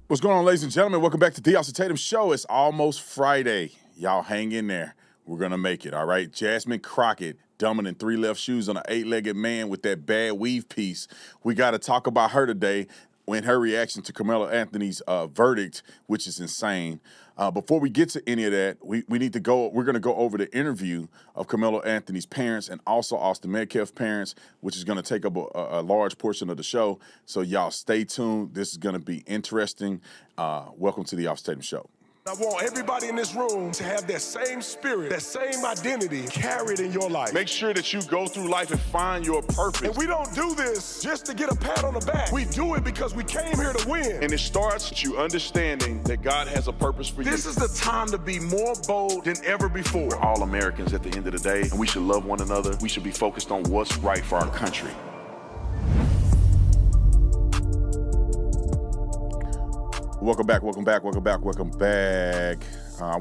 What's going on, ladies and gentlemen? Welcome back to the Tatum Show. It's almost Friday. Y'all hang in there. We're going to make it, all right? Jasmine Crockett, dumbing in 3 left shoes on an 8-legged man with that bad weave piece. We got to talk about her today in her reaction to Karmelo Anthony's verdict, which is insane. Before we get to any of that, we need to go. We're going to go over the interview of Karmelo Anthony's parents and also Austin Metcalf's parents, which is going to take up a large portion of the show. So y'all stay tuned. This is going to be interesting. Welcome to the Tatum Show. I want everybody in this room to have that same spirit, that same identity carried in your life. Make sure that you go through life and find your purpose. And we don't do this just to get a pat on the back. We do it because we came here to win. And it starts with you understanding that God has a purpose for you. This is the time to be more bold than ever before. We're all Americans at the end of the day, and we should love one another. We should be focused on what's right for our country. Welcome back. I want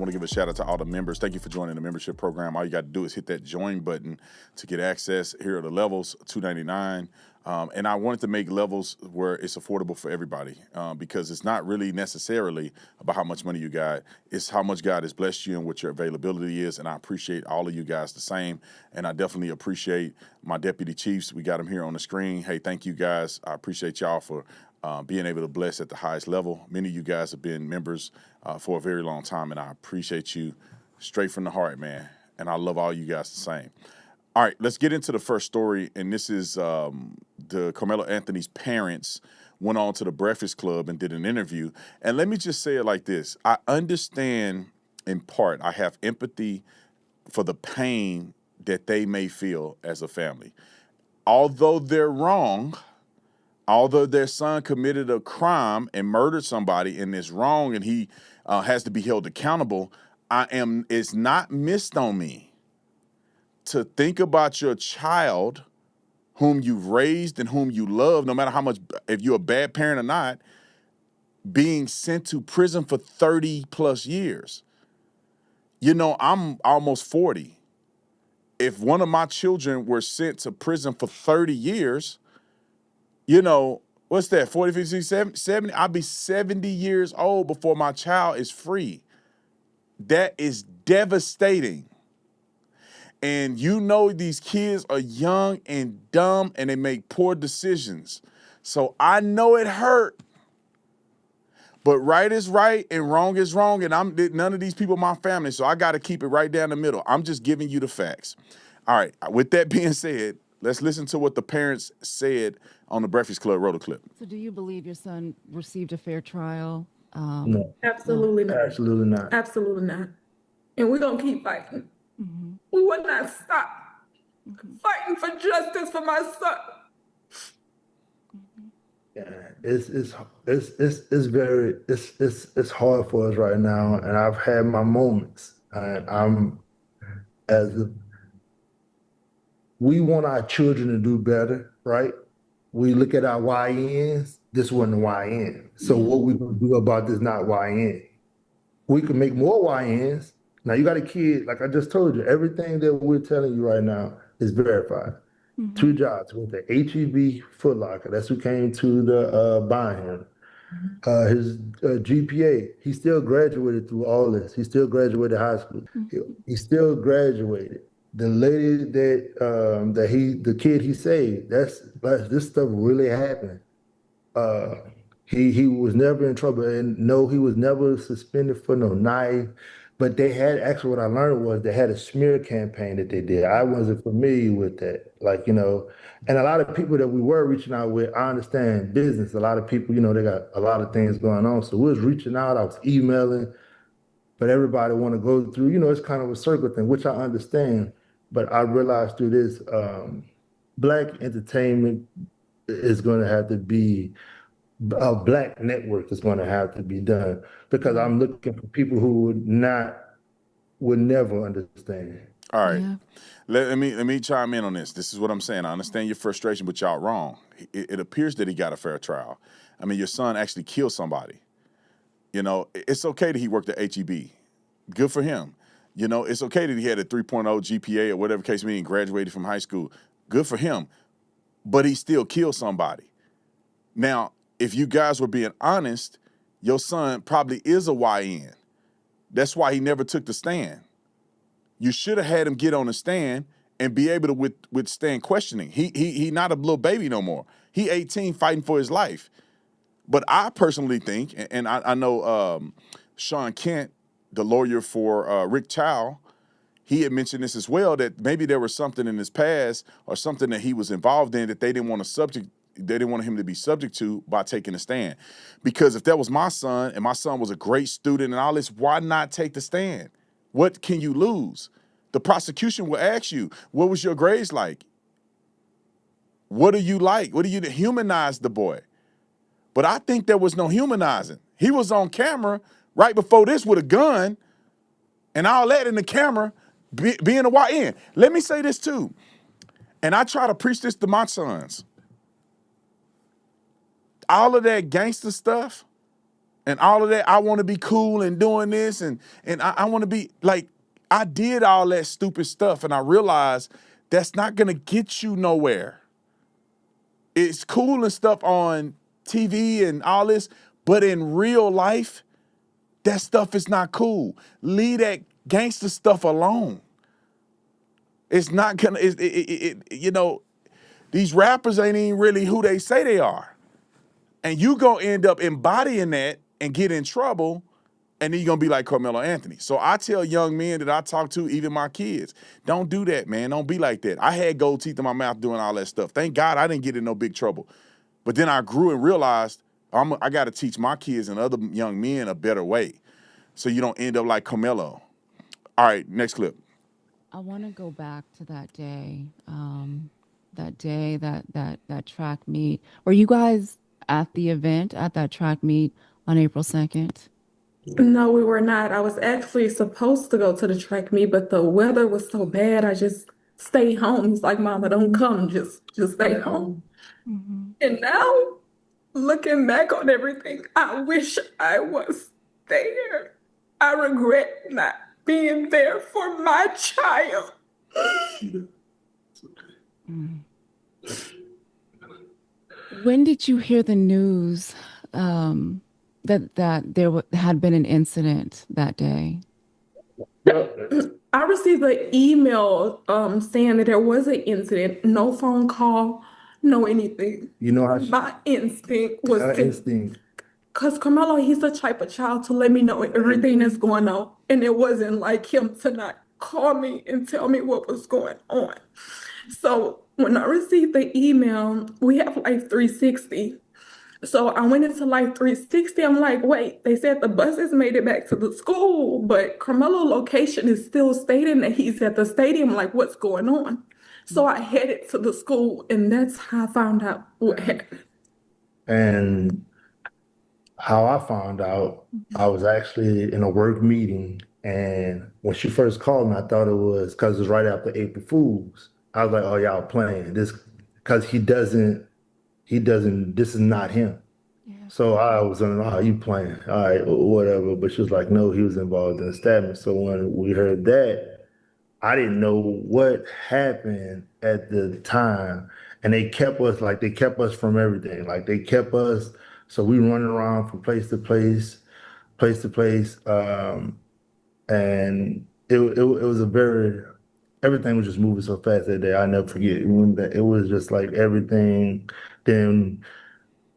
to give a shout out to all the members. Thank you for joining the membership program. All you got to do is hit that join button to get access. Here are the levels, $2.99. And I wanted to make levels where it's affordable for everybody because it's not really necessarily about how much money you got. It's how much God has blessed you and what your availability is. And I appreciate all of you guys the same. And I definitely appreciate my deputy chiefs. We got them here on the screen. Hey, thank you guys. I appreciate y'all for being able to bless at the highest level. Many of you guys have been members for a very long time, and I appreciate you straight from the heart, man. And I love all you guys the same. All right, let's get into the first story, and this is the Karmelo Anthony's parents went on to the Breakfast Club and did an interview. And let me just say it like this. I understand in part, I have empathy for the pain that they may feel as a family. Although they're wrong, although their son committed a crime and murdered somebody and is wrong and he has to be held accountable, it's not missed on me to think about your child whom you've raised and whom you love, no matter how much, if you're a bad parent or not, being sent to prison for 30 plus years. You know, I'm almost 40. If one of my children were sent to prison for 30 years, you know, what's that, 40, 50, 60, 70? I'll be 70 years old before my child is free. That is devastating. And you know these kids are young and dumb and they make poor decisions. So I know it hurt. But right is right and wrong is wrong. And none of these people are my family, so I got to keep it right down the middle. I'm just giving you the facts. All right, with that being said, let's listen to what the parents said on the Breakfast Club roto clip. So do you believe your son received a fair trial? No. Absolutely not. Absolutely not. Absolutely not. And we're going to keep fighting. Mm-hmm. We will not stop fighting for justice for my son. Yeah, it's hard for us right now, and I've had my moments. And we want our children to do better, right? We look at our YNs. This wasn't YN. So what we gonna do about this not YN? We can make more YNs. Now you got a kid, like I just told you, everything that we're telling you right now is verified. Mm-hmm. 2 jobs with the HEB Foot Locker. That's who came to the buying him. His GPA, he still graduated through all this. He still graduated high school. Mm-hmm. He still graduated. The lady the kid he saved, this stuff really happened. He was never in trouble, and no, he was never suspended for no knife. But they had, actually what I learned was they had a smear campaign that they did. I wasn't familiar with that. Like, you know, and a lot of people that we were reaching out with, I understand business. A lot of people, you know, they got a lot of things going on. So we was reaching out, I was emailing, but everybody want to go through, you know, it's kind of a circle thing, which I understand. But I realized through this, Black entertainment is going to have to be, a Black network is going to have to be done, because I'm looking for people who would never understand. All right. Yeah. Let me chime in on this. This is what I'm saying. I understand your frustration, but y'all wrong. It appears that he got a fair trial. I mean, your son actually killed somebody. You know, it's okay that he worked at HEB. Good for him. You know, it's okay that he had a 3.0 GPA or whatever case may be and graduated from high school. Good for him. But he still killed somebody. Now, if you guys were being honest, your son probably is a YN. That's why he never took the stand. You should have had him get on the stand and be able to withstand questioning. He not a little baby no more. He 18 fighting for his life. But I personally think, and I know Sean Kent, the lawyer for Rick Chow, he had mentioned this as well, that maybe there was something in his past or something that he was involved in that they didn't want him to be subject to by taking a stand. Because if that was my son and my son was a great student and all this, why not take the stand? What can you lose? The prosecution will ask you, what was your grades like? What are you like? What do you humanize the boy? But I think there was no humanizing. He was on camera right before this with a gun and all that in the camera being a YN. Let me say this too. And I try to preach this to my sons. All of that gangster stuff and all of that, I want to be cool and doing this and I want to be like, I did all that stupid stuff and I realized that's not going to get you nowhere. It's cool and stuff on TV and all this, but in real life, that stuff is not cool. Leave that gangster stuff alone. It's not gonna, these rappers ain't even really who they say they are. And you gonna end up embodying that and get in trouble, and then you're gonna be like Carmelo Anthony. So I tell young men that I talk to, even my kids, don't do that, man. Don't be like that. I had gold teeth in my mouth doing all that stuff. Thank God I didn't get in no big trouble. But then I grew and realized I got to teach my kids and other young men a better way so you don't end up like Karmelo. All right, next clip. I want to go back to that day, that track meet. Were you guys at the event at that track meet on April 2nd? No, we were not. I was actually supposed to go to the track meet, but the weather was so bad. I just stayed home. It's like, Mama, don't come. Just stay home. Mm-hmm. And now, looking back on everything, I wish I was there. I regret not being there for my child. When did you hear the news that there had been an incident that day? I received an email saying that there was an incident, no phone call, no anything. You know how My instinct was her to, instinct. because Carmelo, he's the type of child to let me know everything that's going on. And it wasn't like him to not call me and tell me what was going on. So when I received the email, we have Life 360. So I went into Life 360. I'm like, wait, they said the buses made it back to the school, but Carmelo location is still stating that he's at the stadium. Like, what's going on? So I headed to the school, and that's how I found out what happened. And how I found out, I was actually in a work meeting, and when she first called me, I thought it was because it was right after April Fools. I was like, "Oh, y'all playing this?" Because this is not him. Yeah. So I was on, "Oh, you playing? All right, whatever." But she was like, "No, he was involved in the stabbing." So when we heard that, I didn't know what happened at the time. And they kept us from everything. Like they kept us, so we running around from place to place, place to place. And it was everything was just moving so fast that day. I never forget. It was just like everything. Then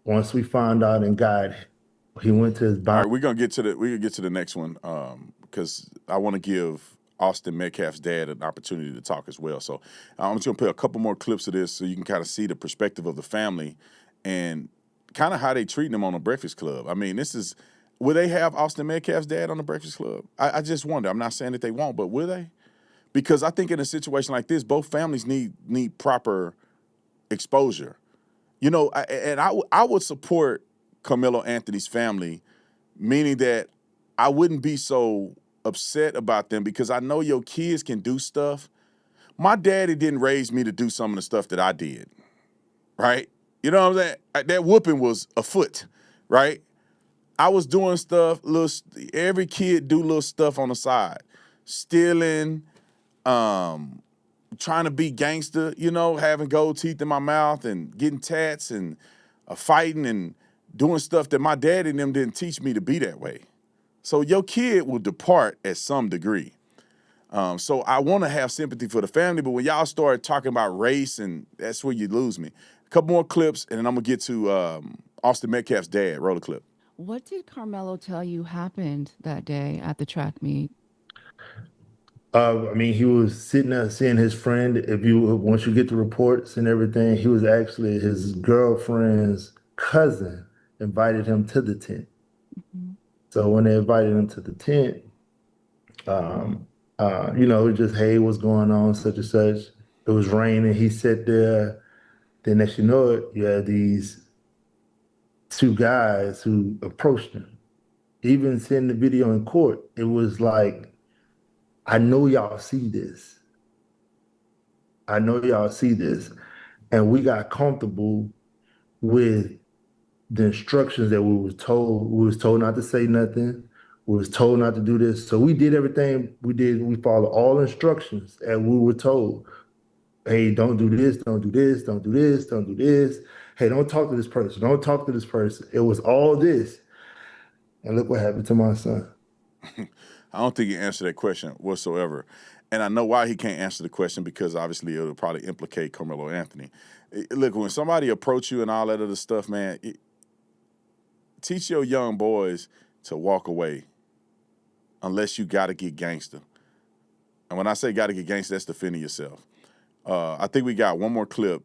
once we found out and he went to his All bond. right, we're gonna get to the next one because I want to give Austin Metcalf's dad an opportunity to talk as well. So I'm just gonna put a couple more clips of this so you can kind of see the perspective of the family and kind of how they treating him on the Breakfast Club. I mean, will they have Austin Metcalf's dad on the Breakfast Club? I just wonder. I'm not saying that they won't, but will they? Because I think in a situation like this, both families need proper exposure. You know, I would support Carmelo Anthony's family, meaning that I wouldn't be so upset about them because I know your kids can do stuff. My daddy didn't raise me to do some of the stuff that I did, right? You know what I'm saying? That whooping was afoot, right? I was doing stuff, every kid do little stuff on the side, stealing, trying to be gangster, having gold teeth in my mouth and getting tats and fighting and doing stuff that my dad and them didn't teach me to be that way. So your kid will depart at some degree. So I want to have sympathy for the family, but when y'all start talking about race, and that's where you lose me. A couple more clips, and then I'm gonna get to Austin Metcalf's dad. Roll a clip. What did Carmelo tell you happened that day at the track meet? I mean, he was sitting there seeing his friend. Once you get the reports and everything, he was actually his girlfriend's cousin invited him to the tent. Mhm. So when they invited him to the tent, it just, hey, what's going on, such and such. It was raining. He sat there. Then next you know it, you had these two guys who approached him. Even seeing the video in court, it was like, I know y'all see this. I know y'all see this. And we got comfortable with the instructions that we was told. We was told not to say nothing. We was told not to do this. So we did everything we did. We followed all instructions and we were told, hey, don't do this, don't do this, don't do this, don't do this. Hey, don't talk to this person. Don't talk to this person. It was all this. And look what happened to my son. I don't think he answered that question whatsoever. And I know why he can't answer the question, because obviously it'll probably implicate Carmelo Anthony. Look, when somebody approach you and all that other stuff, man, teach your young boys to walk away unless you got to get gangster. And when I say got to get gangster, that's defending yourself. I think we got one more clip,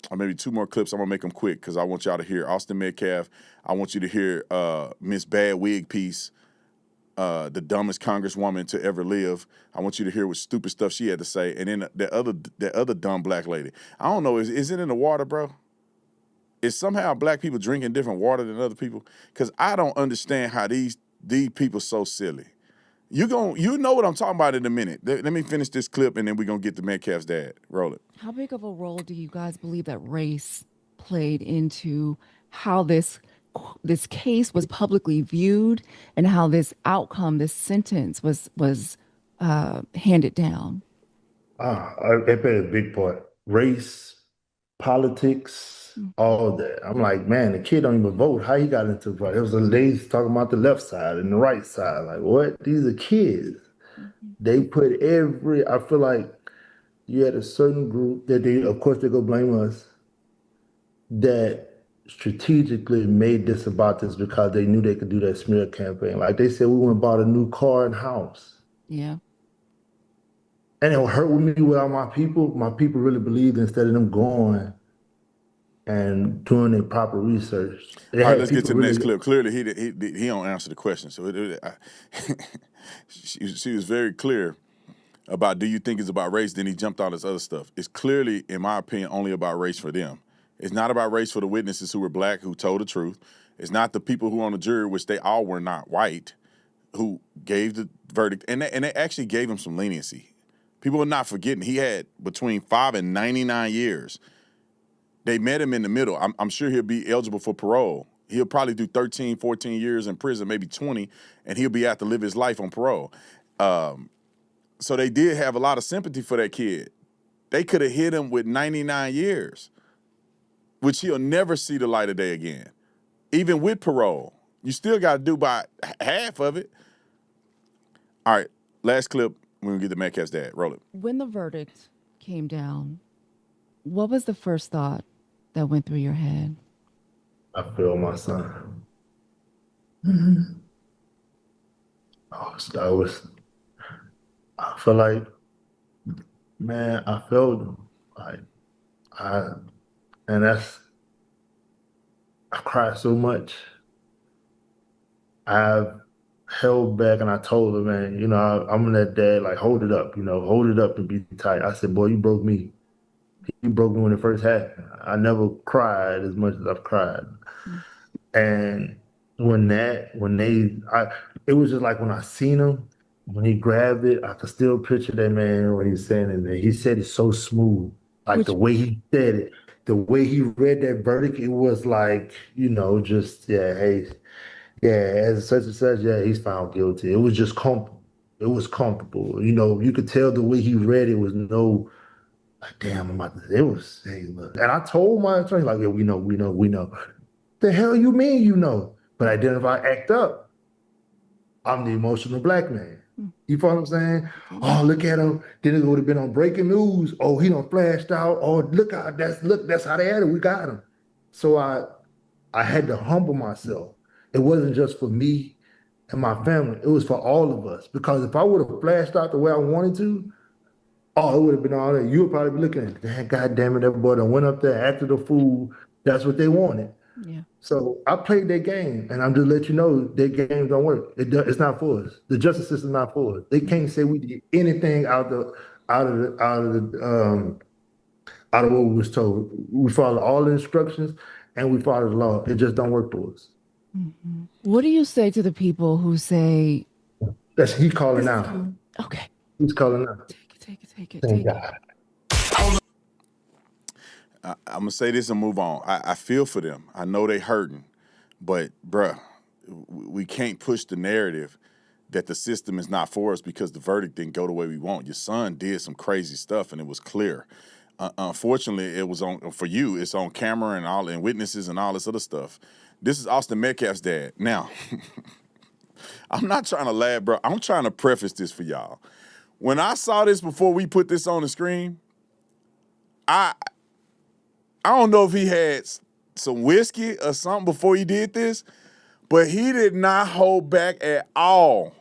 or maybe two more clips. I'm going to make them quick because I want y'all to hear Austin Metcalf. I want you to hear Miss Bad Wig Piece, the dumbest congresswoman to ever live. I want you to hear what stupid stuff she had to say. And then the other dumb black lady. I don't know, is it in the water, bro? Is somehow black people drinking different water than other people? Because I don't understand how these people so silly. You know what I'm talking about in a minute. Let me finish this clip, and then we're going to get to Metcalf's dad. Roll it. How big of a role do you guys believe that race played into how this case was publicly viewed and how this outcome, this sentence was handed down? It played a big part. Race, politics, all that. I'm like, man, the kid don't even vote. How he got into vote? It was a ladies talking about the left side and the right side. Like, what? These are kids. They put I feel like you had a certain group that of course, they go blame us, that strategically made this about this because they knew they could do that smear campaign. Like they said, we went and bought a new car and house. Yeah. And it hurt with me without my people. My people really believed instead of them going and doing their proper research. All right, let's get to the next clip. Clearly, he don't answer the question. So she was very clear about, do you think it's about race? Then he jumped on this other stuff. It's clearly, in my opinion, only about race for them. It's not about race for the witnesses who were black, who told the truth. It's not the people who were on the jury, which they all were not white, who gave the verdict. And they actually gave him some leniency. People are not forgetting he had between 5 and 99 years. They met him in the middle. I'm sure he'll be eligible for parole. He'll probably do 13, 14 years in prison, maybe 20, and he'll be out to live his life on parole. So they did have a lot of sympathy for that kid. They could have hit him with 99 years, which he'll never see the light of day again. Even with parole, you still got to do by half of it. All right, last clip. We're going to get the Metcalf's dad. Roll it. When the verdict came down, what was the first thought that went through your head? I feel my son. I feel like, man, I felt him. Like, I cried so much. I've held back and I told her, man, I'm that dad, like, hold it up, hold it up and be tight. I said, boy, you broke me. You broke me when it first happened. I never cried as much as I've cried. And it was just like when I seen him, when he grabbed it, I could still picture that man when he was saying it. He said it so smooth. Like the way he said it, the way he read that verdict, it was like, just, yeah, hey, yeah, as such and such, yeah, he's found guilty. It was just comfortable. It was comfortable. You could tell the way he read it was no, like, damn, it was, hey, look. And I told my attorney, like, yeah, we know. The hell you mean you know? But then if I act up, I'm the emotional black man. You follow what I'm saying? Oh, look at him. Then it would have been on breaking news. Oh, he done flashed out. Oh, that's how they had it. We got him. So I had to humble myself. It wasn't just for me and my family. It was for all of us. Because if I would have flashed out the way I wanted to, oh, it would have been all that. You would probably be looking at that. God damn it, that boy done went up there after the fool. That's what they wanted. Yeah. So I played their game, and I'm just let you know their game don't work. It's not for us. The justice system not for us. They can't say we did anything out of what we was told. We follow all the instructions and we follow the law. It just don't work for us. What do you say to the people who say, He's calling now. okay, He's calling now. take it, Thank take it. God. I'm gonna say this and move on. I feel for them. I know they hurting, but bruh, we can't push the narrative that the system is not for us because the verdict didn't go the way we want. Your son did some crazy stuff, and it was clear. Unfortunately, it was on for you. It's on camera and witnesses and all this other stuff. This is Austin Metcalf's dad. Now, I'm not trying to laugh, bro. I'm trying to preface this for y'all. When I saw this before we put this on the screen, I don't know if he had some whiskey or something before he did this, but he did not hold back at all.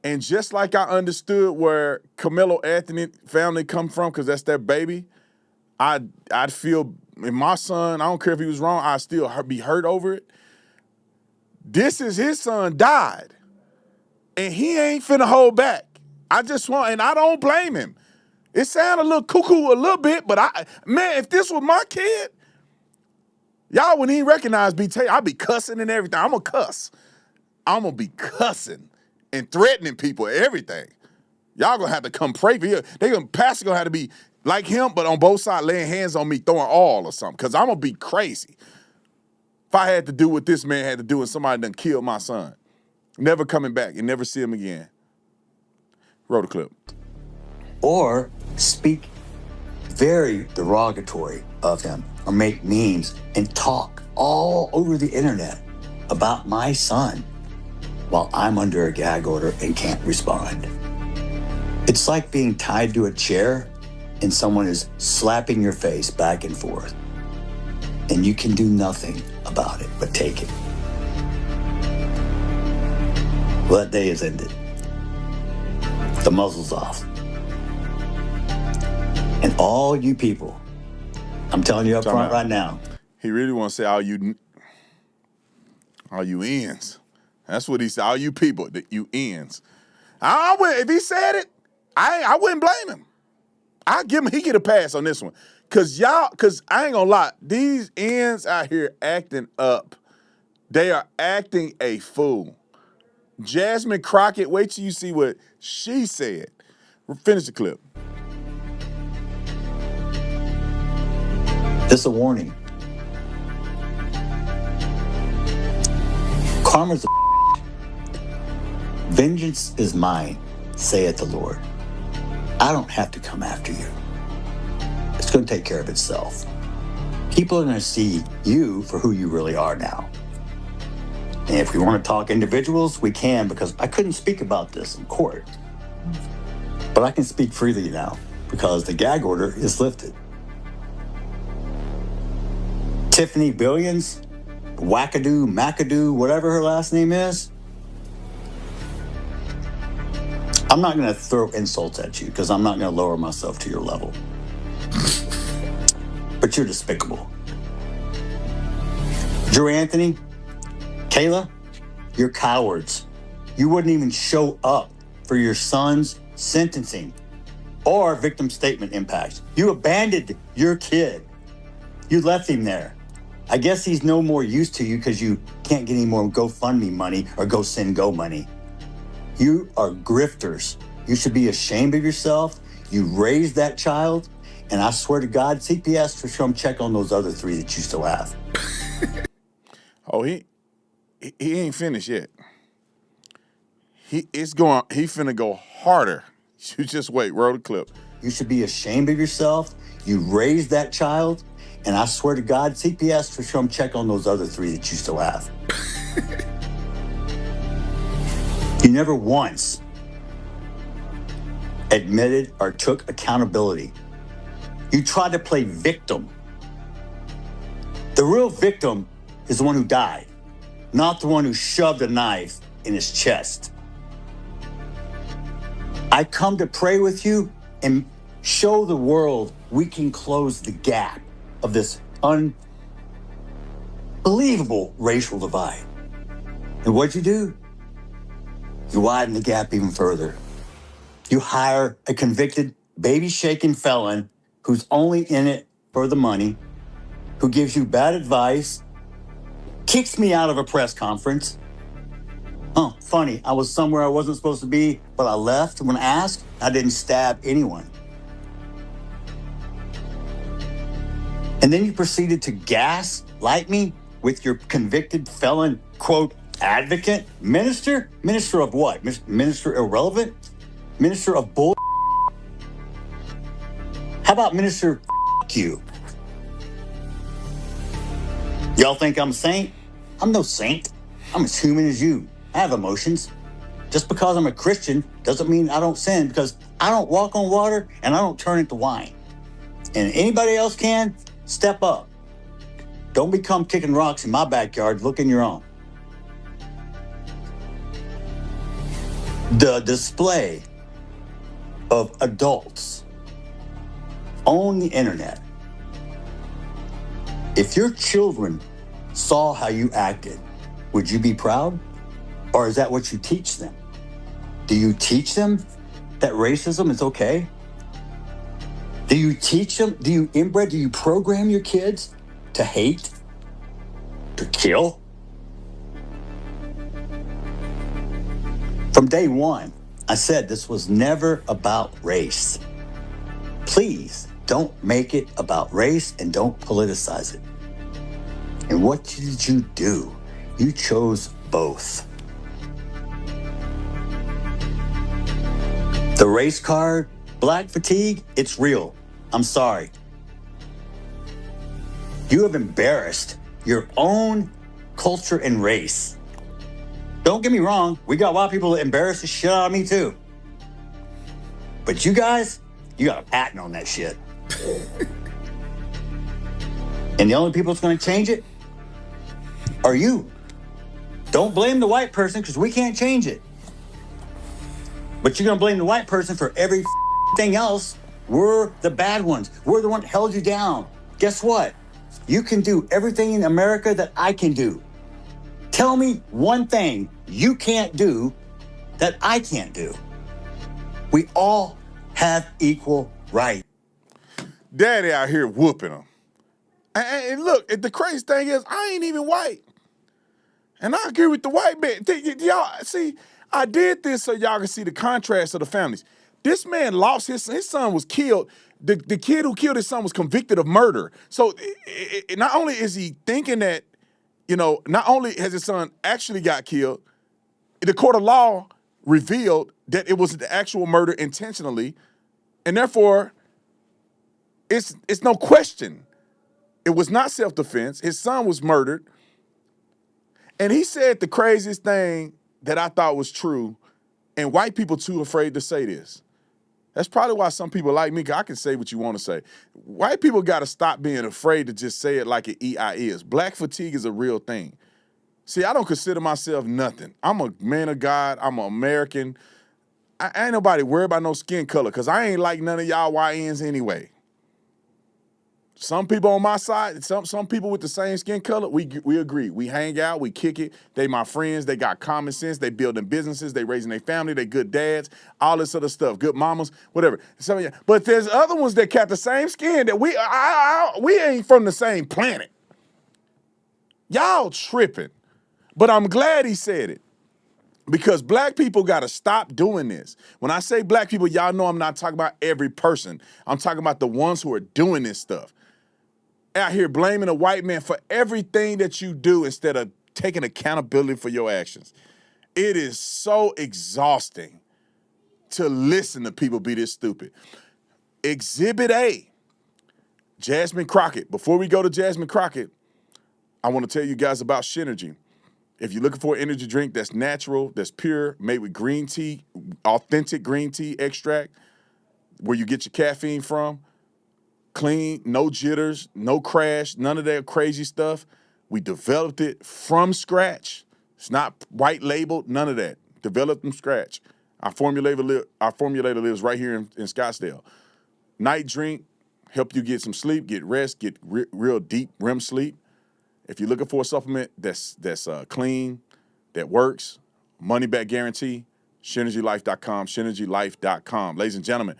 And just like I understood where Karmelo Anthony family come from, because that's their baby, I'd feel, in my son, I don't care if he was wrong, I'd still be hurt over it. This is his son died, and he ain't finna hold back. And I don't blame him. It sounded a little cuckoo a little bit, but if this was my kid, y'all wouldn't even recognize BT. I'd be cussing and everything. I'm gonna cuss. I'm gonna be cussing and threatening people, everything. Y'all gonna have to come pray for you. Pastor gonna have to be like him, but on both sides, laying hands on me, throwing oil or something, because I'm gonna be crazy. If I had to do what this man had to do and somebody done killed my son, never coming back and never see him again. Roll the clip. Or speak very derogatory of him or make memes and talk all over the internet about my son while I'm under a gag order and can't respond. It's like being tied to a chair and someone is slapping your face back and forth, and you can do nothing about it but take it. Well, that day is ended. The muzzle's off. And all you people, I'm telling you up front right now. He really want to say all you ends. That's what he said. All you people, you ends. If he said it, I wouldn't blame him. He get a pass on this one. Cause I ain't gonna lie, these ends out here acting up. They are acting a fool. Jasmine Crockett, wait till you see what she said. Finish the clip. This is a warning. Karma's vengeance is mine, saith the Lord. I don't have to come after you. It's going to take care of itself. People are going to see you for who you really are now. And if we want to talk individuals, we can, because I couldn't speak about this in court. But I can speak freely now because the gag order is lifted. Tiffany Billions, Wackadoo, McAdoo, whatever her last name is, I'm not going to throw insults at you because I'm not going to lower myself to your level. But you're despicable. Drew Anthony, Kayla, you're cowards. You wouldn't even show up for your son's sentencing or victim statement impact. You abandoned your kid. You left him there. I guess he's no more use to you because you can't get any more GoFundMe money or GoSendGo money. You are grifters. You should be ashamed of yourself. You raised that child, and I swear to God, CPS should come check on those other 3 that you still have. Oh, he ain't finished yet. He finna go harder. You just wait, roll the clip. You should be ashamed of yourself. You raised that child, And I swear to God, CPS for sure, check on those other 3 that you still have. You never once admitted or took accountability. You tried to play victim. The real victim is the one who died, not the one who shoved a knife in his chest. I come to pray with you and show the world we can close the gap of this unbelievable racial divide. And what'd you do? You widen the gap even further. You hire a convicted, baby-shaking felon who's only in it for the money, who gives you bad advice, kicks me out of a press conference. Oh, funny, I was somewhere I wasn't supposed to be, but I left when asked. I didn't stab anyone. And then you proceeded to gaslight me with your convicted felon, quote, advocate, minister? Minister of what? Minister irrelevant? Minister of bull? How about minister you? Y'all think I'm a saint? I'm no saint. I'm as human as you. I have emotions. Just because I'm a Christian doesn't mean I don't sin, because I don't walk on water and I don't turn it to wine. And anybody else can, step up. Don't become kicking rocks in my backyard. Look in your own. The display of adults on the internet. If your children saw how you acted, would you be proud? Or is that what you teach them? Do you teach them that racism is okay? Do you teach them, do you program your kids to hate, to kill? From day one, I said this was never about race. Please don't make it about race and don't politicize it. And what did you do? You chose both. The race card, black fatigue, it's real. I'm sorry. You have embarrassed your own culture and race. Don't get me wrong, we got a lot of people that embarrass the shit out of me too. But you guys, you got a patent on that shit. And the only people that's gonna change it are you. Don't blame the white person, because we can't change it. But you're gonna blame the white person for everything else. We're the bad ones. We're the one that held you down. Guess what? You can do everything in America that I can do. Tell me one thing you can't do that I can't do. We all have equal right. Daddy out here whooping them. And look, the crazy thing is, I ain't even white. And I agree with the white man. Y'all, see, I did this so y'all can see the contrast of the families. This man lost his son was killed. The kid who killed his son was convicted of murder. So not only is he thinking that, not only has his son actually got killed, the court of law revealed that it was the actual murder intentionally, and therefore, it's no question. It was not self-defense. His son was murdered. And he said the craziest thing that I thought was true, and white people too afraid to say this. That's probably why some people like me, because I can say what you want to say. White people got to stop being afraid to just say it like it is. Black fatigue is a real thing. See, I don't consider myself nothing. I'm a man of God. I'm an American. I ain't nobody worried about no skin color, because I ain't like none of y'all YNs anyway. Some people on my side, some people with the same skin color, we agree. We hang out, we kick it. They my friends, they got common sense, they building businesses, they raising their family, they good dads, all this other stuff, good mamas, whatever. But there's other ones that got the same skin that we ain't from the same planet. Y'all tripping. But I'm glad he said it. Because black people got to stop doing this. When I say black people, y'all know I'm not talking about every person. I'm talking about the ones who are doing this stuff. Out here blaming a white man for everything that you do instead of taking accountability for your actions. It is so exhausting to listen to people be this stupid. Exhibit A, Jasmine Crockett. Before we go to Jasmine Crockett, I want to tell you guys about Synergy. If you're looking for an energy drink that's natural, that's pure, made with green tea, authentic green tea extract, where you get your caffeine from, clean, no jitters, no crash, none of that crazy stuff. We developed it from scratch. It's not white labeled, none of that. Developed from scratch. Our formulator lives right here in Scottsdale. Night drink, help you get some sleep, get rest, get real deep REM sleep. If you're looking for a supplement that's clean, that works, money back guarantee, SynergyLife.com, SynergyLife.com. Ladies and gentlemen,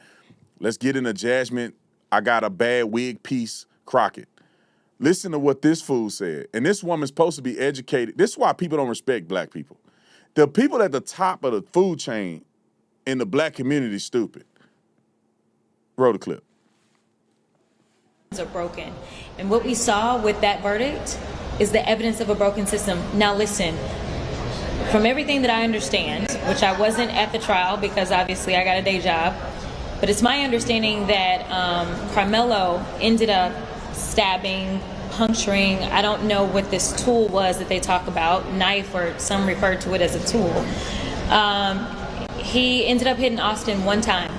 let's get into Jasmine. I got a bad wig piece, Crockett. Listen to what this fool said. And this woman's supposed to be educated. This is why people don't respect black people. The people at the top of the food chain in the black community is stupid. Roll the clip. Are broken. And what we saw with that verdict is the evidence of a broken system. Now listen, from everything that I understand, which I wasn't at the trial because obviously I got a day job, but it's my understanding that Karmelo ended up stabbing, puncturing, I don't know what this tool was that they talk about, knife, or some referred to it as a tool. He ended up hitting Austin one time,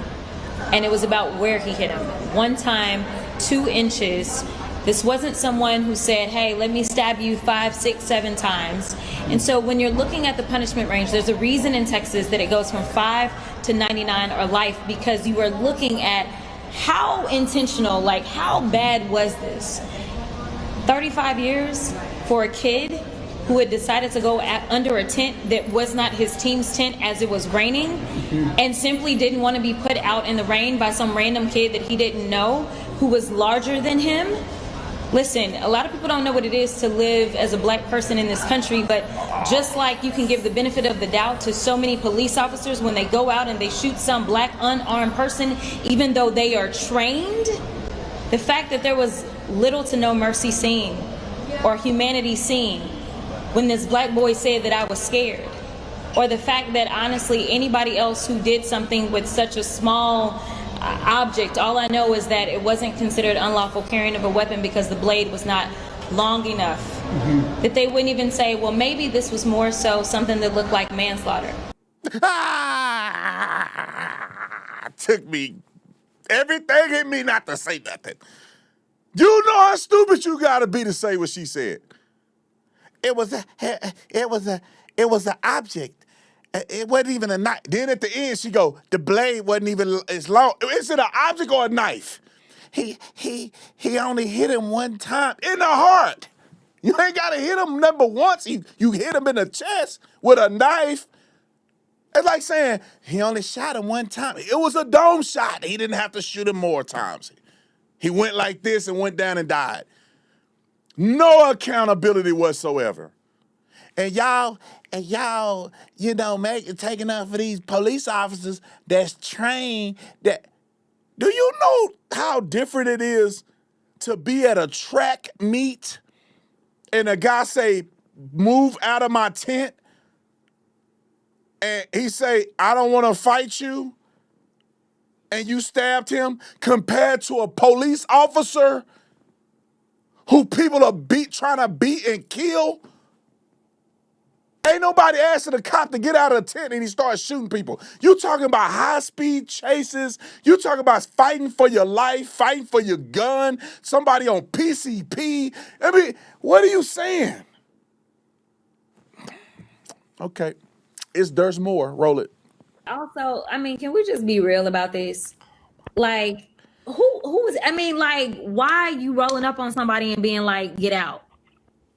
and it was about where he hit him. One time, 2 inches. This wasn't someone who said, hey, let me stab you 5, 6, 7 times. And so when you're looking at the punishment range, there's a reason in Texas that it goes from 5 to 99 or life, because you are looking at how intentional, like how bad was this? 35 years for a kid who had decided to go under a tent that was not his team's tent as it was raining, and simply didn't want to be put out in the rain by some random kid that he didn't know who was larger than him. Listen, a lot of people don't know what it is to live as a black person in this country, but just like you can give the benefit of the doubt to so many police officers when they go out and they shoot some black unarmed person, even though they are trained, the fact that there was little to no mercy seen or humanity seen when this black boy said that I was scared, or the fact that honestly anybody else who did something with such a small object, all I know is that it wasn't considered unlawful carrying of a weapon because the blade was not long enough, that they wouldn't even say, well, maybe this was more so something that looked like manslaughter. Took me everything in me not to say nothing. You know how stupid you gotta be to say what she said. It was an object. It wasn't even a knife. Then at the end, she go, the blade wasn't even as long. Is it an object or a knife? He only hit him one time in the heart. You ain't gotta hit him number once. You hit him in the chest with a knife. It's like saying he only shot him one time. It was a dome shot. He didn't have to shoot him more times. He went like this and went down and died. No accountability whatsoever. And y'all, you know, taking up for these police officers that's trained. That, do you know how different it is to be at a track meet and a guy say, move out of my tent, and he say, I don't want to fight you, and you stabbed him, compared to a police officer who people are trying to beat and kill? Ain't nobody asking the cop to get out of the tent and he starts shooting people. You talking about high-speed chases. You talking about fighting for your life, fighting for your gun, somebody on PCP. I mean, what are you saying? Okay. There's more. Roll it. Also, I mean, can we just be real about this? Like, who's, I mean, like, why you rolling up on somebody and being like, get out?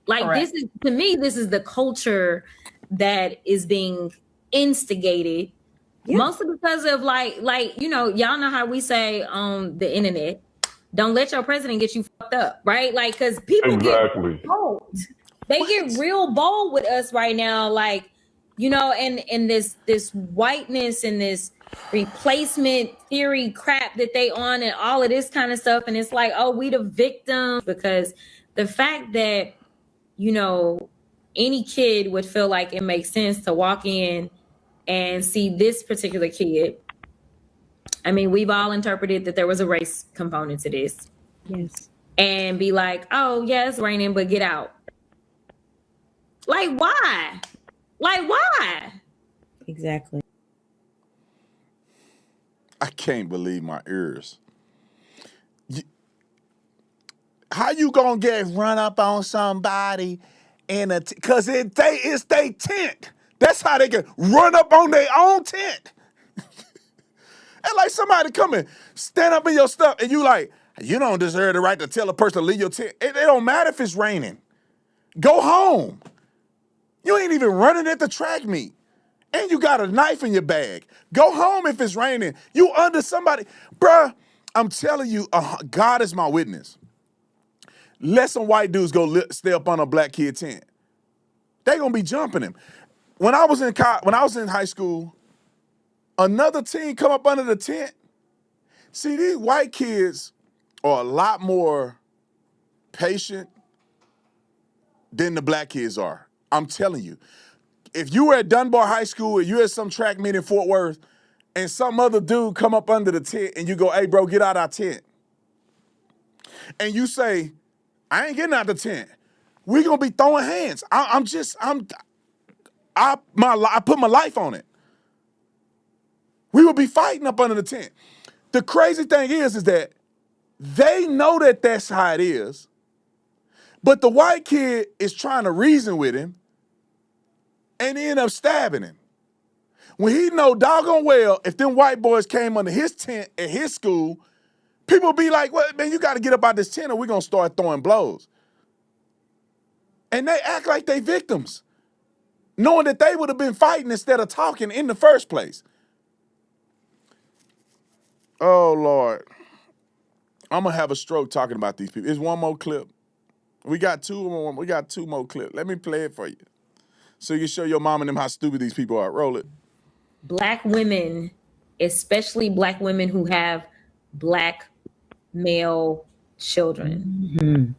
Like, Correct. this is, to me, this is the culture that is being instigated, mostly because of like, you know, y'all know how we say on the internet, don't let your president get you fucked up, right? Like, because people get bold. They get real bold with us right now, like, you know, and this whiteness and this replacement theory crap that they on and all of this kind of stuff. And it's like, oh, we the victims, because the fact that, you know, any kid would feel like it makes sense to walk in and see this particular kid. I mean, we've all interpreted that there was a race component to this. Yes. and be like, oh, yeah, it's raining, but get out. Like, why? Like, why? Exactly. I can't believe my ears. How you gonna get run up on somebody in a cause it's they tent. That's how they can run up on their own tent. And like somebody come and stand up in your stuff and you like, you don't deserve the right to tell a person to leave your tent. It don't matter if it's raining. Go home. You ain't even running at the track meet. And you got a knife in your bag. Go home if it's raining. You under somebody. Bruh, I'm telling you, God is my witness. Let some white dudes go stay up on a black kid tent. They gonna be jumping him. When I was in high school, another team come up under the tent. See, these white kids are a lot more patient than the black kids are. I'm telling you. If you were at Dunbar High School or you at some track meet in Fort Worth and some other dude come up under the tent and you go, hey, bro, get out our tent. And you say, I ain't getting out the tent. We're going to be throwing hands. I put my life on it. We will be fighting up under the tent. The crazy thing is that they know that that's how it is, but the white kid is trying to reason with him and end up stabbing him. When he know doggone well, if them white boys came under his tent at his school, people be like, well, man, you got to get up out this tent or we're going to start throwing blows. And they act like they victims, knowing that they would have been fighting instead of talking in the first place. Oh, Lord. I'm going to have a stroke talking about these people. It's one more clip. We got two more clips. Let me play it for you so you can show your mom and them how stupid these people are. Roll it. Black women, especially Black women who have Black male children,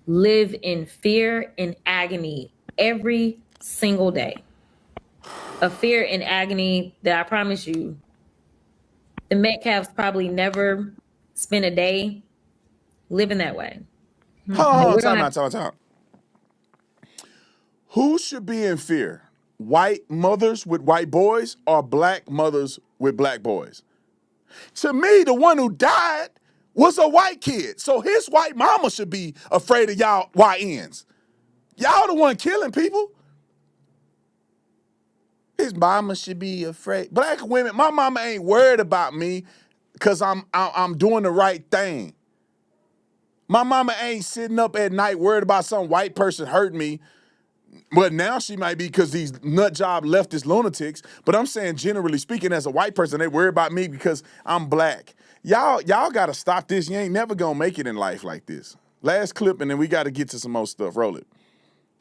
live in fear and agony every single day. A fear and agony that I promise you, the Metcalfs probably never spent a day living that way. Hold on, time out. Who should be in fear? White mothers with white boys or black mothers with black boys? To me, the one who died was a white kid. So his white mama should be afraid of y'all YNs. Y'all the one killing people. His mama should be afraid. Black women, my mama ain't worried about me because I'm doing the right thing. My mama ain't sitting up at night worried about some white person hurting me. Well, now she might be because these nut job leftist lunatics. But I'm saying, generally speaking, as a white person, they worry about me because I'm black. Y'all got to stop this. You ain't never going to make it in life like this. Last clip, and then we got to get to some more stuff. Roll it.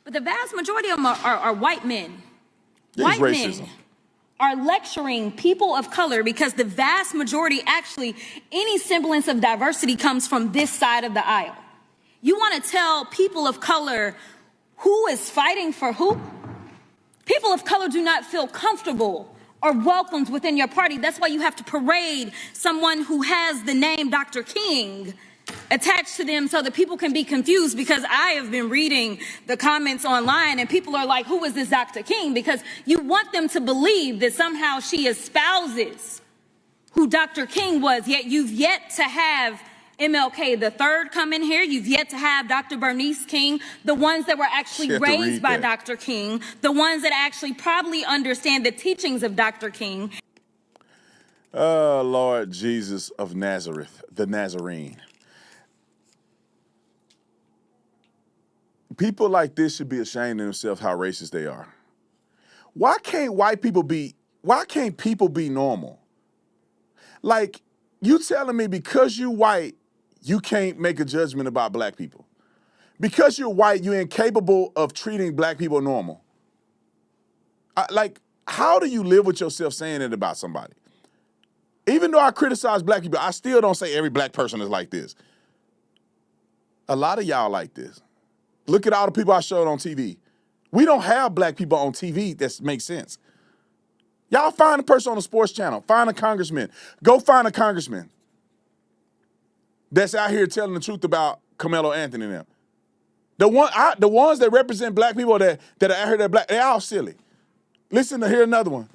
But the vast majority of them are white men. This White racism. men are lecturing people of color because the vast majority, actually, any semblance of diversity comes from this side of the aisle. You want to tell people of color who is fighting for who? People of color do not feel comfortable or welcomed within your party. That's why you have to parade someone who has the name Dr. King attached to them so that people can be confused, because I have been reading the comments online and people are like, who is this Dr. King? Because you want them to believe that somehow she espouses who Dr. King was, yet you've yet to have MLK the third come in here. You've yet to have Dr. Bernice King, the ones that were actually raised by Dr. King, the ones that actually probably understand the teachings of Dr. King. Oh, Lord Jesus of Nazareth, the Nazarene. People like this should be ashamed of themselves how racist they are. Why can't people be normal? Like, you telling me because you white, you can't make a judgment about black people. Because you're white, you're incapable of treating black people normal. How do you live with yourself saying it about somebody? Even though I criticize black people, I still don't say every black person is like this. A lot of y'all like this. Look at all the people I showed on TV. We don't have black people on TV that makes sense. Y'all find a person on the sports channel. Find a congressman. Go find a congressman that's out here telling the truth about Carmelo Anthony and them. The ones that represent black people that are out here that black, they all silly. Listen to hear another one.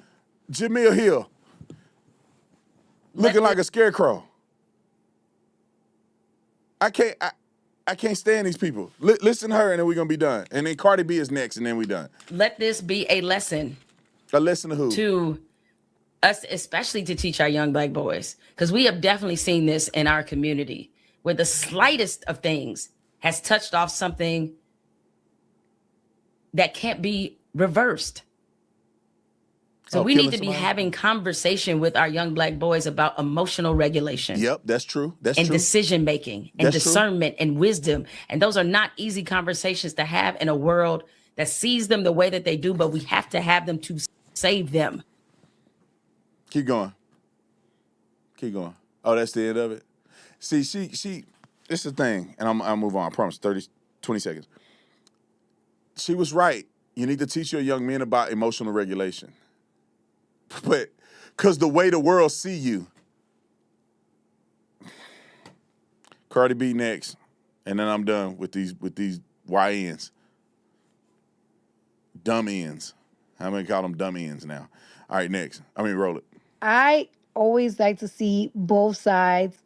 Jamil Hill, looking like a scarecrow. I can't stand these people. Listen to her, and then we're gonna be done. And then Cardi B is next, and then we done. Let this be a lesson. A lesson to who? To us, especially to teach our young black boys, because we have definitely seen this in our community, where the slightest of things has touched off something that can't be reversed. So we need to be having conversation with our young black boys about emotional regulation. Yep, that's true. That's and true. Decision making and discernment and wisdom. And those are not easy conversations to have in a world that sees them the way that they do, but we have to have them to save them. Keep going. Oh, that's the end of it? See, it's the thing, and I'll move on, I promise, 20 seconds. She was right. You need to teach your young men about emotional regulation. But, because the way the world see you. Cardi B next, and then I'm done with these YNs. Dumb ends. I'm going to call them dumb ends now. All right, next. Roll it. I always like to see both sides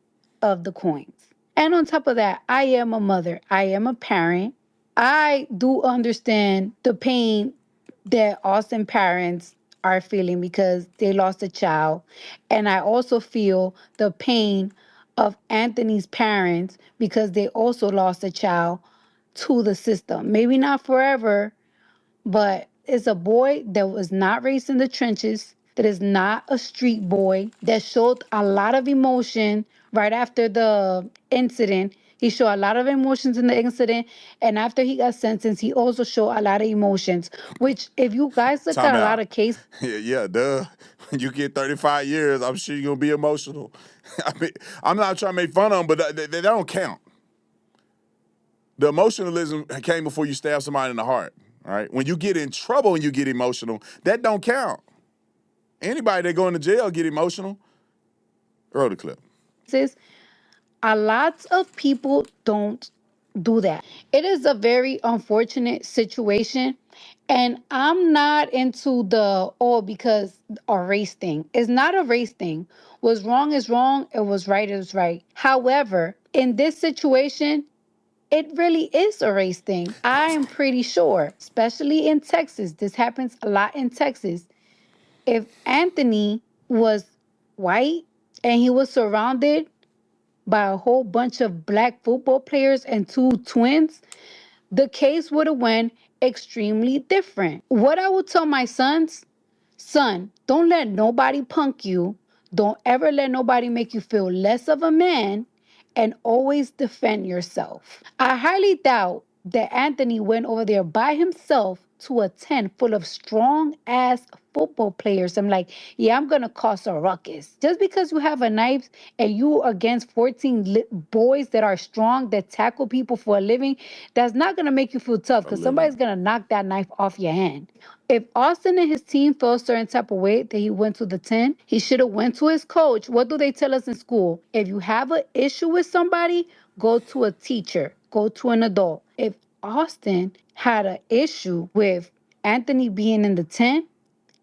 of the coins. And on top of that, I am a mother. I am a parent. I do understand the pain that Austin parents are feeling because they lost a child. And I also feel the pain of Anthony's parents because they also lost a child to the system. Maybe not forever, but it's a boy that was not raised in the trenches, that is not a street boy, that showed a lot of emotion right after the incident. He showed a lot of emotions in the incident. And after he got sentenced, he also showed a lot of emotions, which if you guys look at a lot of cases. Yeah, duh. When you get 35 years, I'm sure you're going to be emotional. I'm not trying to make fun of them, but they don't count. The emotionalism came before you stab somebody in the heart. All right. When you get in trouble and you get emotional, that don't count. Anybody that go into jail get emotional. Roll the clip. A lot of people don't do that. It is a very unfortunate situation. And I'm not into because a race thing. It's not a race thing. What's wrong is wrong. It was right is right. However, in this situation, it really is a race thing. I am pretty sure, especially in Texas. This happens a lot in Texas. If Anthony was white and he was surrounded by a whole bunch of black football players and two twins, the case would have went extremely different. What I would tell my sons, son, don't let nobody punk you. Don't ever let nobody make you feel less of a man, and always defend yourself. I highly doubt that Anthony went over there by himself to a tent full of strong ass football players. I'm like, yeah, I'm gonna cause a ruckus. Just because you have a knife and you against 14 boys that are strong, that tackle people for a living, that's not gonna make you feel tough because somebody's gonna knock that knife off your hand. If Austin and his team felt a certain type of way that he went to the tent, he should have went to his coach. What do they tell us in school? If you have an issue with somebody, go to a teacher, go to an adult. If Austin had an issue with Anthony being in the tent,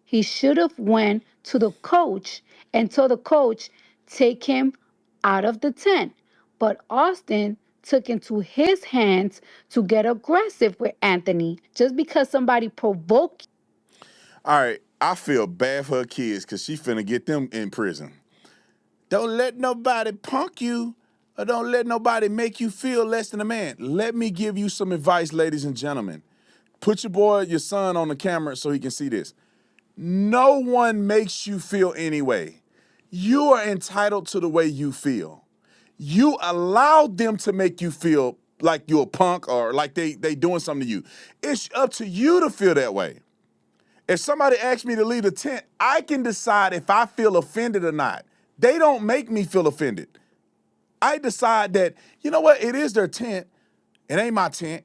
he should have went to the coach and told the coach, take him out of the tent. But Austin took into his hands to get aggressive with Anthony just because somebody provoked. All right, I feel bad for her kids because she finna get them in prison. Don't let nobody punk you or don't let nobody make you feel less than a man. Let me give you some advice, ladies and gentlemen. Put your son on the camera so he can see this. No one makes you feel any way. You are entitled to the way you feel. You allowed them to make you feel like you're a punk or like they doing something to you. It's up to you to feel that way. If somebody asks me to leave the tent, I can decide if I feel offended or not. They don't make me feel offended. I decide that, you know what, it is their tent. It ain't my tent.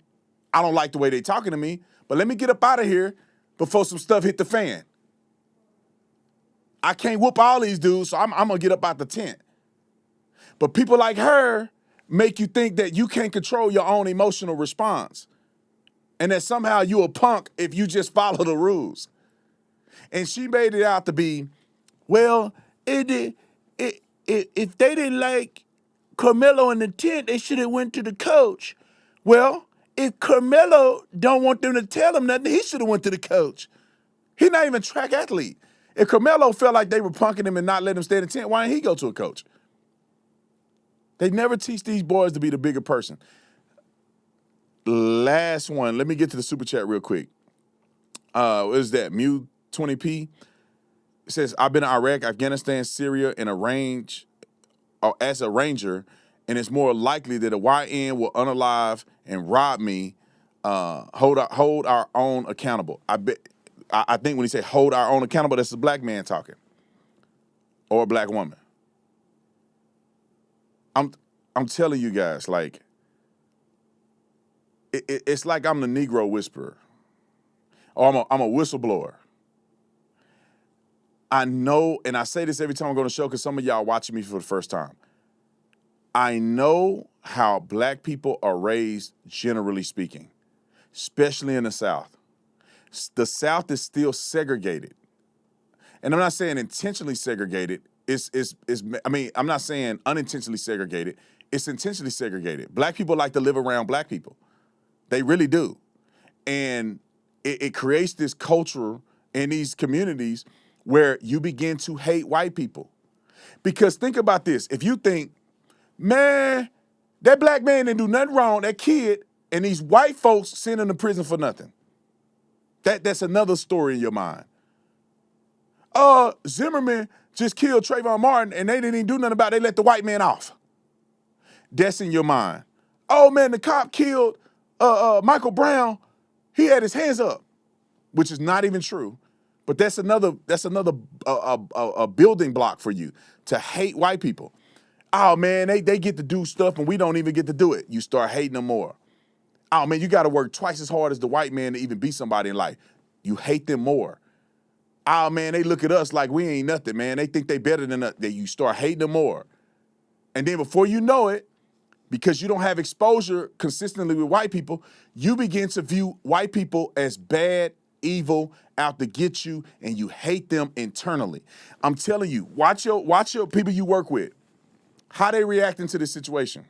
I don't like the way they talking to me, but let me get up out of here before some stuff hit the fan. I can't whoop all these dudes, so I'm going to get up out the tent. But people like her, make you think that you can't control your own emotional response and that somehow you a punk if you just follow the rules. And she made it out to be, well, if they didn't like Karmelo in the tent, they should have went to the coach. Well, if Karmelo don't want them to tell him nothing, he should have went to the coach. He's not even a track athlete. If Karmelo felt like they were punking him and not letting him stay in the tent, why didn't he go to a coach? They never teach these boys to be the bigger person. Last one. Let me get to the super chat real quick. What is that? Mew 20p. It says, I've been in Iraq, Afghanistan, Syria, as a ranger, and it's more likely that a YN will unalive and rob me, hold our own accountable. I think when he say hold our own accountable, that's a black man talking. Or a black woman. I'm telling you guys, like, it's like I'm the Negro whisperer. Or I'm a whistleblower. I know, and I say this every time I go to the show because some of y'all watching me for the first time. I know how black people are raised, generally speaking, especially in the South. The South is still segregated. And I'm not saying intentionally segregated. I'm not saying unintentionally segregated. It's intentionally segregated. Black people like to live around black people. They really do. And it creates this culture in these communities where you begin to hate white people. Because think about this. If you think, man, that black man didn't do nothing wrong, that kid, and these white folks sent him to prison for nothing. That's another story in your mind. Zimmerman just killed Trayvon Martin and they didn't even do nothing about it. They let the white man off. That's in your mind. Oh man, the cop killed Michael Brown. He had his hands up, which is not even true. But that's another building block for you to hate white people. Oh man, they get to do stuff and we don't even get to do it. You start hating them more. Oh man, you got to work twice as hard as the white man to even be somebody in life. You hate them more. Oh man, they look at us like we ain't nothing, man. They think they better than us. Then you start hating them more. And then before you know it, because you don't have exposure consistently with white people, you begin to view white people as bad, evil, out to get you, and you hate them internally. I'm telling you, watch your people you work with, how they reacting to this situation.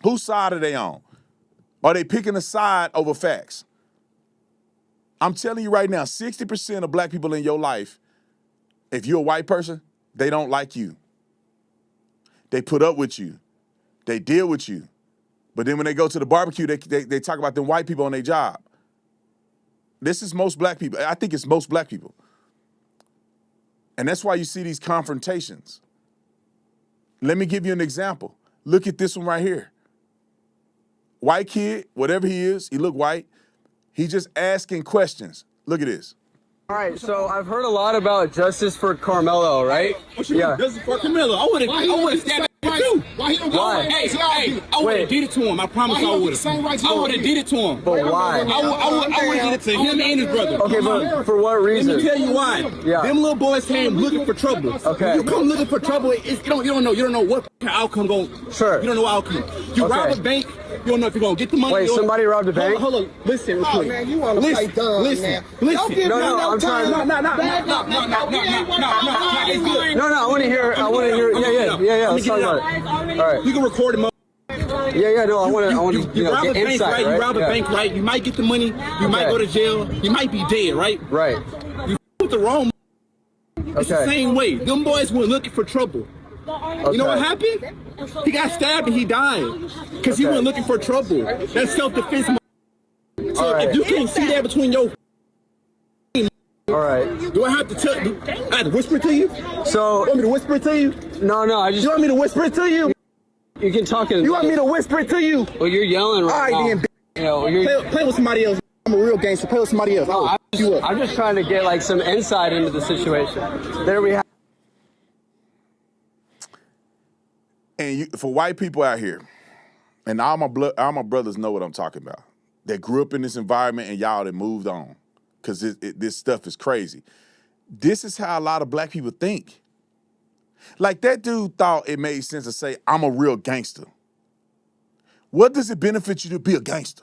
Whose side are they on? Are they picking a side over facts? I'm telling you right now, 60% of black people in your life, if you're a white person, they don't like you. They put up with you. They deal with you. But then when they go to the barbecue, they talk about them white people on their job. This is most black people. I think it's most black people. And that's why you see these confrontations. Let me give you an example. Look at this one right here. White kid, whatever he is, he look white. He just asking questions. Look at this. All right, so I've heard a lot about justice for Karmelo, right? Yeah. Justice for Karmelo. I would have stabbed him too. Why? Hey, I would have did it to him. I promise I would have. I would have did it to him. But why? I would have did it to him and his brother. Okay, but for what reason? Let me tell you why. Yeah. Them little boys came looking for trouble. Okay. When you come looking for trouble, you don't know what outcome going. Sure. You don't know outcome. You rob a bank. You don't know if you're gonna get the money. Wait, somebody robbed a bank? Hold on. Listen real quick. Man, you want to play dumb, man. Listen. No, I'm trying. No. I want to hear. Yeah. Let me get it out. All right. You can record him. Yeah. No, I want to you rob get a bank, insight, right? right? You rob a bank, right? You might get the money. You might go to jail. You might be dead, right? Right. You with the wrong. It's the same way. Them boys were looking for trouble. You know what happened? He got stabbed and he died because he went looking for trouble. That's self-defense. So if you can't see that between your, all right. Do I have to tell? I have to whisper it to you? So you want me to whisper it to you? No. You want me to whisper it to you? You can talk in. You want me to whisper it to you? Well, you're yelling right now. All right, then. Play with somebody else. I'm a real gangster. Play with somebody else. I'm just trying to get like some insight into the situation. There we have. And for white people out here, and all my brothers know what I'm talking about, that grew up in this environment and y'all that moved on, because this stuff is crazy. This is how a lot of black people think. Like that dude thought it made sense to say, I'm a real gangster. What does it benefit you to be a gangster?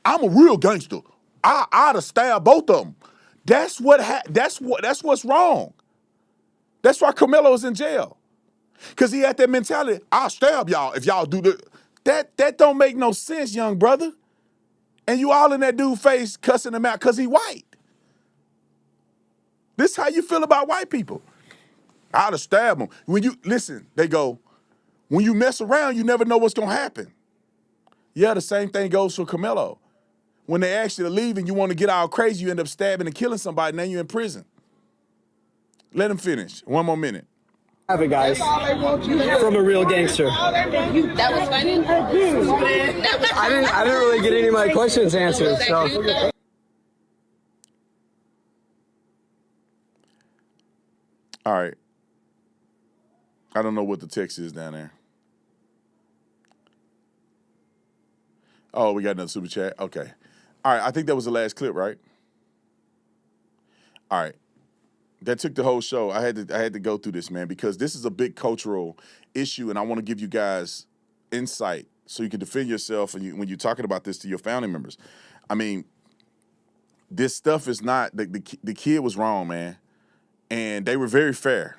I'm a real gangster. I'd have stabbed both of them. That's what's wrong. That's why Karmelo is in jail. Because he had that mentality, I'll stab y'all if y'all do the. That don't make no sense, young brother. And you all in that dude's face cussing him out because he white. This is how you feel about white people. I'd have stabbed him. When you, listen, they go, when you mess around, you never know what's going to happen. Yeah, the same thing goes for Karmelo. When they ask you to leave and you want to get all crazy, you end up stabbing and killing somebody, now you're in prison. Let him finish. One more minute. Have it, guys. From a real gangster. That was funny. I didn't really get any of my questions answered. So. All right. I don't know what the text is down there. Oh, we got another super chat? Okay. All right, I think that was the last clip, right? All right. That took the whole show. I had to go through this, man, because this is a big cultural issue, and I want to give you guys insight so you can defend yourself when you're talking about this to your family members. I mean, this stuff is not the kid was wrong, man, and they were very fair.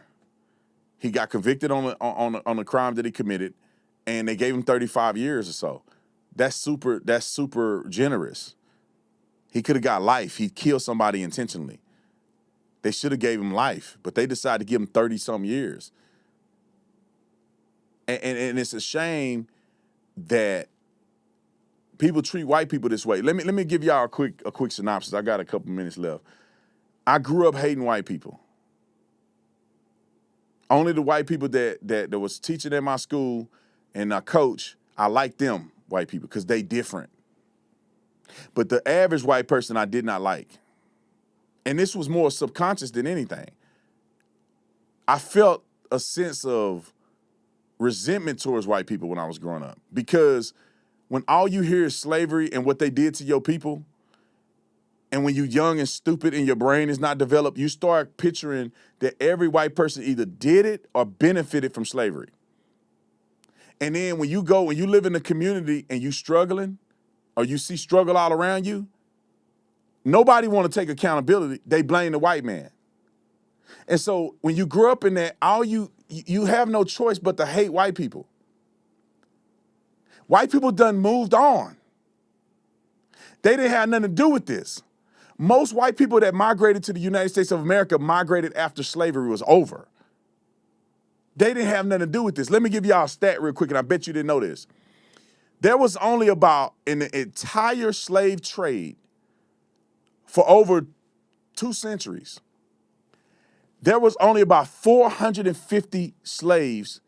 He got convicted on the crime that he committed, and they gave him 35 years or so. That's super generous. He could have got life. He killed somebody intentionally. They should have gave him life, but they decided to give him 30-some years. And it's a shame that people treat white people this way. Let me give y'all a quick synopsis. I got a couple minutes left. I grew up hating white people. Only the white people that was teaching at my school and I coach, I liked them white people because they different. But the average white person I did not like. And this was more subconscious than anything. I felt a sense of resentment towards white people when I was growing up. Because when all you hear is slavery and what they did to your people, and when you're young and stupid and your brain is not developed, you start picturing that every white person either did it or benefited from slavery. And then when you live in a community and you struggling, or you see struggle all around you, nobody want to take accountability. They blame the white man. And so when you grow up in that, you have no choice but to hate white people. White people done moved on. They didn't have nothing to do with this. Most white people that migrated to the United States of America migrated after slavery was over. They didn't have nothing to do with this. Let me give y'all a stat real quick, and I bet you didn't know this. There was only about, in the entire slave trade for over 2 centuries, there was only about 450 slaves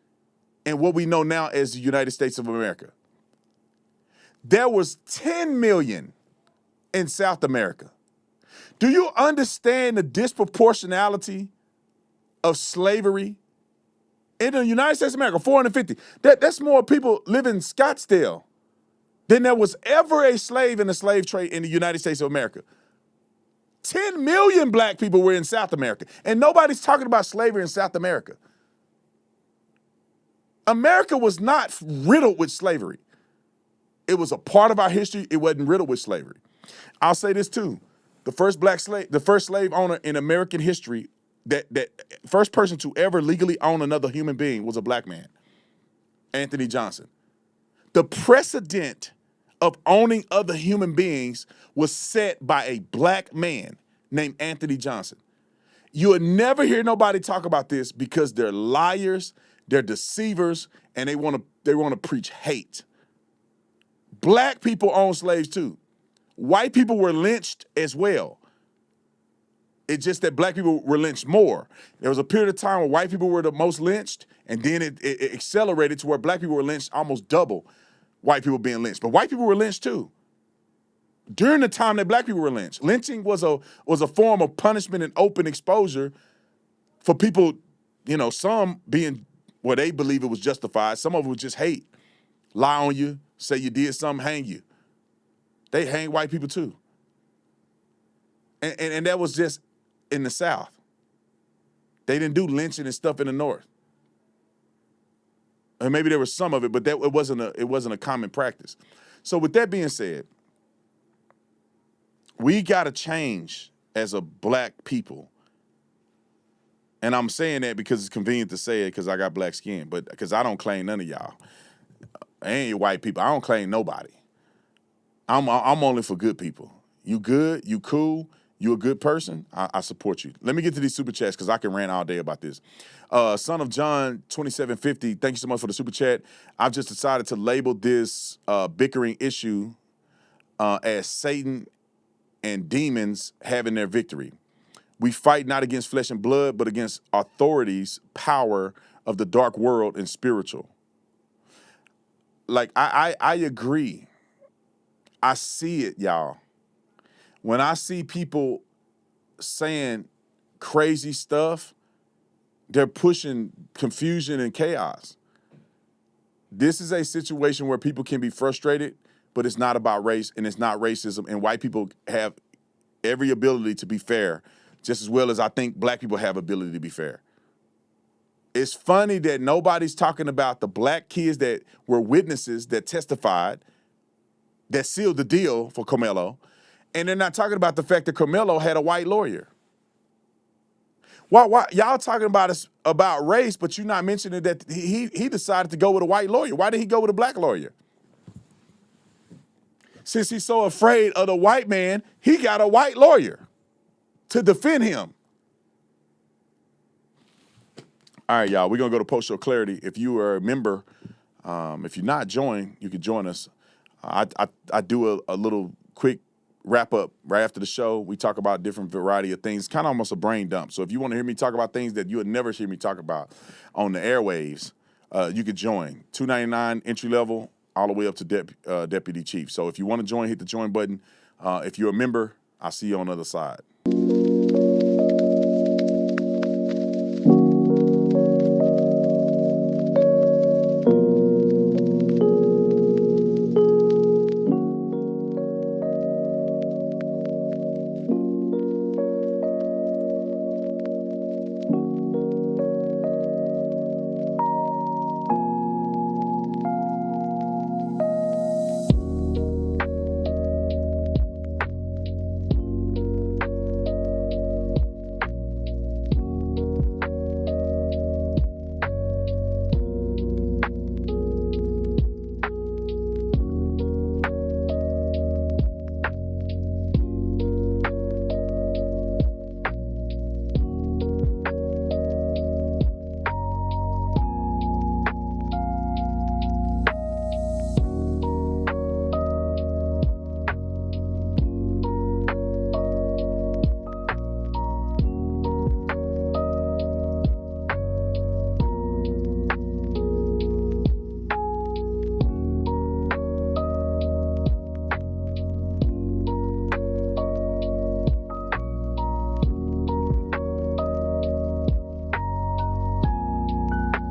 in what we know now as the United States of America. There was 10 million in South America. Do you understand the disproportionality of slavery? In the United States of America, 450. That's more people live in Scottsdale than there was ever a slave in the slave trade in the United States of America. 10 million black people were in South America, and nobody's talking about slavery in South America. America was not riddled with slavery. It was a part of our history. It wasn't riddled with slavery. I'll say this too. The first slave owner in American history, that first person to ever legally own another human being was a black man, Anthony Johnson. The precedent of owning other human beings was set by a black man named Anthony Johnson. You would never hear nobody talk about this because they're liars, they're deceivers, and they want to preach hate. Black people own slaves too. White people were lynched as well. It's just that black people were lynched more. There was a period of time where white people were the most lynched, and then it accelerated to where black people were lynched almost double white people being lynched. But white people were lynched too. During the time that black people were lynched, lynching was a form of punishment and open exposure for people, some being where they believe it was justified. Some of it was just hate. Lie on you, say you did something, hang you. They hang white people too. And that was just in the South. They didn't do lynching and stuff in the North. And maybe there was some of it, but it wasn't a common practice. So with that being said, we got to change as a black people. And I'm saying that because it's convenient to say it because I got black skin, but because I don't claim none of y'all. I ain't white people. I don't claim nobody. I'm only for good people. You good, you cool, you a good person, I support you. Let me get to these super chats because I can rant all day about this. Son of John 2750, thank you so much for the super chat. I've just decided to label this bickering issue as Satan and demons having their victory. We fight not against flesh and blood, but against authorities, power of the dark world and spiritual. Like, I agree. I see it, y'all. When I see people saying crazy stuff, they're pushing confusion and chaos. This is a situation where people can be frustrated, but it's not about race and it's not racism. And white people have every ability to be fair, just as well as I think black people have ability to be fair. It's funny that nobody's talking about the black kids that were witnesses that testified, that sealed the deal for Karmelo, and they're not talking about the fact that Karmelo had a white lawyer. Why y'all talking about race, but you're not mentioning that he decided to go with a white lawyer? Why did he go with a black lawyer? Since he's so afraid of the white man, he got a white lawyer to defend him. All right, y'all, we're going to go to Post Show Clarity. If you are a member, if you're not joined, you can join us. I do a little quick wrap up right after the show. We talk about different variety of things, kind of almost a brain dump. So if you want to hear me talk about things that you would never hear me talk about on the airwaves, you could join. $2.99 entry level, all the way up to deputy chief. So if you want to join, hit the join button. If you're a member, I'll see you on the other side.